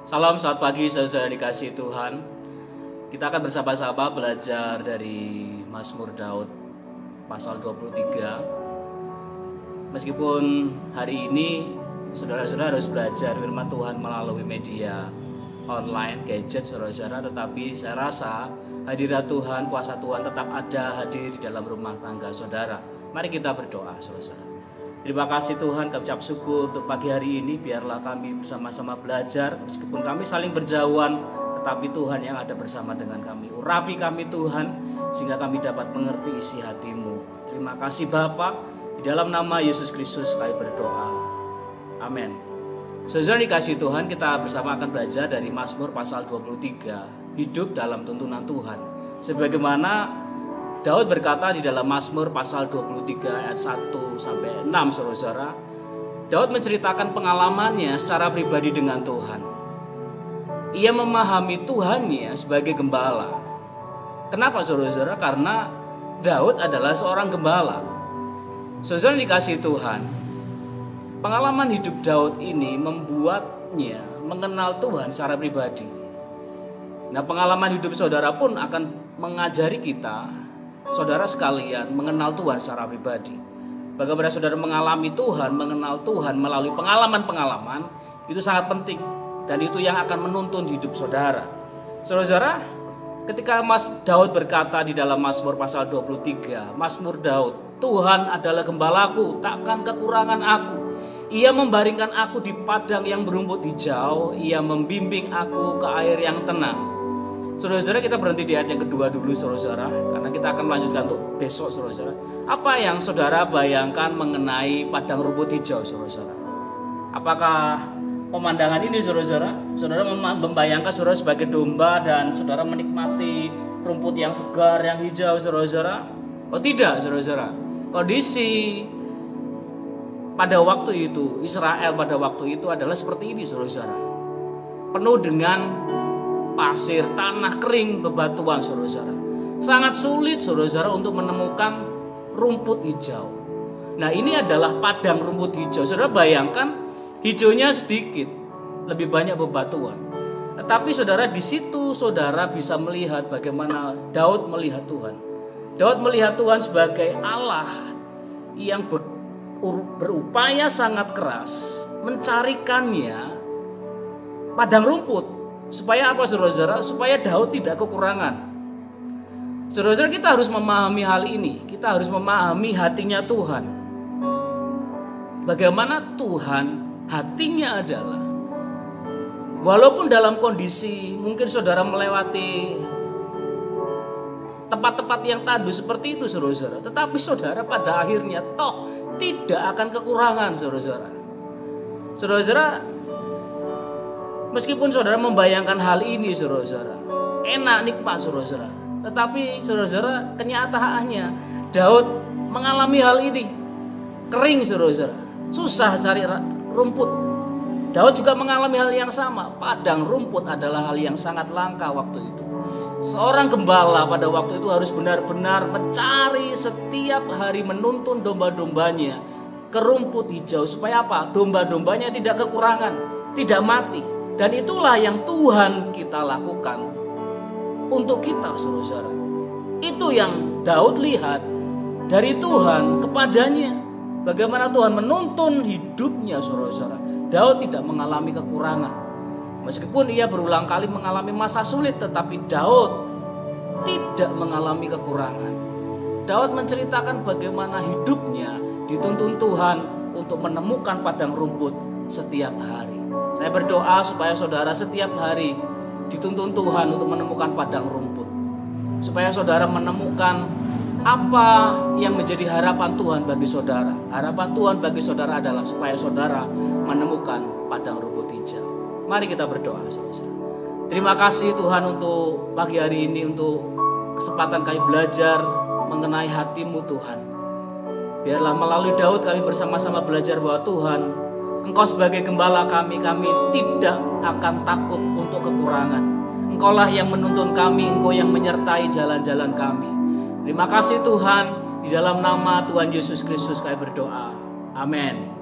Salam, selamat pagi saudara dikasih Tuhan. Kita akan bersama-sama belajar dari Mazmur Daud pasal 23. Meskipun hari ini saudara-saudara harus belajar firman Tuhan melalui media online, gadget saudara-saudara, tetapi saya rasa hadirat Tuhan, kuasa Tuhan tetap ada hadir di dalam rumah tangga saudara. Mari kita berdoa saudara-saudara. Terima kasih Tuhan, kami ucap syukur untuk pagi hari ini. Biarlah kami bersama-sama belajar, meskipun kami saling berjauhan, tetapi Tuhan yang ada bersama dengan kami. Urapi kami Tuhan, sehingga kami dapat mengerti isi hati-Mu. Terima kasih Bapa, di dalam nama Yesus Kristus kami berdoa. Amin. Saudara dikasih Tuhan, kita bersama akan belajar dari Mazmur pasal 23, hidup dalam tuntunan Tuhan. Sebagaimana Daud berkata di dalam Mazmur pasal 23 ayat 1 sampai 6 saudara-saudara, Daud menceritakan pengalamannya secara pribadi dengan Tuhan. Ia memahami Tuhannya sebagai gembala. Kenapa saudara-saudara? Karena Daud adalah seorang gembala. Saudara dikasih Tuhan, pengalaman hidup Daud ini membuatnya mengenal Tuhan secara pribadi. Nah, pengalaman hidup saudara pun akan mengajari kita, saudara sekalian, mengenal Tuhan secara pribadi. Bagaimana saudara mengalami Tuhan, mengenal Tuhan melalui pengalaman-pengalaman, itu sangat penting. Dan itu yang akan menuntun hidup saudara. Saudara, ketika Daud berkata di dalam Mazmur pasal 23, Mazmur Daud, Tuhan adalah gembalaku, takkan kekurangan aku. Ia membaringkan aku di padang yang berumput hijau, ia membimbing aku ke air yang tenang. Saudara-saudara, kita berhenti di ayat yang kedua dulu saudara-saudara, karena kita akan melanjutkan untuk besok saudara-saudara. Apa yang saudara bayangkan mengenai padang rumput hijau saudara-saudara? Apakah pemandangan ini saudara-saudara, saudara membayangkan saudara sebagai domba dan saudara menikmati rumput yang segar, yang hijau saudara-saudara? Oh tidak saudara-saudara, kondisi pada waktu itu, Israel pada waktu itu adalah seperti ini saudara-saudara, penuh dengan pasir, tanah kering, bebatuan saudara-saudara. Sangat sulit saudara-saudara untuk menemukan rumput hijau. Nah, ini adalah padang rumput hijau. Saudara bayangkan, hijaunya sedikit, lebih banyak bebatuan. Tetapi saudara, di situ saudara bisa melihat bagaimana Daud melihat Tuhan. Daud melihat Tuhan sebagai Allah yang berupaya sangat keras mencarikannya padang rumput. Supaya apa saudara-saudara? Supaya Daud tidak kekurangan. Saudara-saudara, kita harus memahami hal ini. Kita harus memahami hatinya Tuhan. Bagaimana Tuhan hatinya adalah, walaupun dalam kondisi mungkin saudara melewati tempat-tempat yang tandus seperti itu saudara-saudara, tetapi saudara pada akhirnya toh tidak akan kekurangan saudara-saudara. Saudara-saudara, meskipun saudara membayangkan hal ini saudara-saudara, enak, nikmat saudara-saudara, tetapi saudara-saudara, kenyataannya Daud mengalami hal ini. Kering saudara-saudara, susah cari rumput. Daud juga mengalami hal yang sama. Padang rumput adalah hal yang sangat langka waktu itu. Seorang gembala pada waktu itu harus benar-benar mencari setiap hari, menuntun domba-dombanya ke rumput hijau. Supaya apa? Domba-dombanya tidak kekurangan, tidak mati. Dan itulah yang Tuhan kita lakukan untuk kita saudara-saudara. Itu yang Daud lihat dari Tuhan kepadanya. Bagaimana Tuhan menuntun hidupnya saudara-saudara. Daud tidak mengalami kekurangan. Meskipun ia berulang kali mengalami masa sulit, tetapi Daud tidak mengalami kekurangan. Daud menceritakan bagaimana hidupnya dituntun Tuhan untuk menemukan padang rumput setiap hari. Saya berdoa supaya saudara setiap hari dituntun Tuhan untuk menemukan padang rumput. Supaya saudara menemukan apa yang menjadi harapan Tuhan bagi saudara. Harapan Tuhan bagi saudara adalah supaya saudara menemukan padang rumput hijau. Mari kita berdoa saudara. Terima kasih Tuhan untuk pagi hari ini, untuk kesempatan kami belajar mengenai hati-Mu Tuhan. Biarlah melalui Daud kami bersama-sama belajar bahwa Tuhan, Engkau sebagai gembala kami tidak akan takut untuk kekurangan. Engkaulah yang menuntun kami, Engkau yang menyertai jalan-jalan kami. Terima kasih Tuhan, di dalam nama Tuhan Yesus Kristus kami berdoa. Amin.